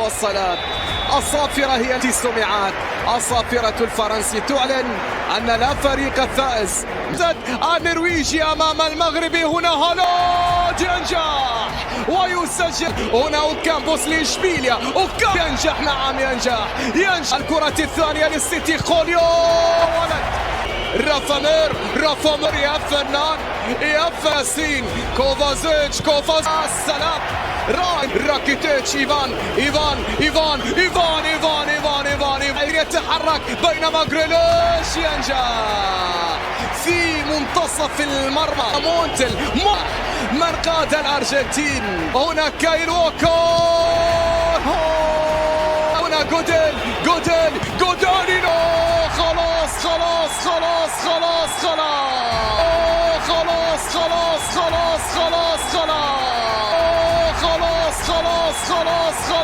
والصلاة. الصافرة هي التي سمعت، الصافرة الفرنسي تعلن أن لا فريق فائز. النرويجي أمام المغربي، هنا هالاند ينجح ويسجل، هنا أوكامبوس لإشبيليا، أوكامبوس ينجح، نعم ينجح الكرة الثانية للسيتي، خوليو ولد رافا مير يا فنان يا فاسين، كوفازيتش السلام، راكيتيتش، إيفان يتحرك، بينما جريليش ينجح في منتصف المرمى. مونتل من قاد الأرجنتين، هنا كايل ووكر، هنا جوديل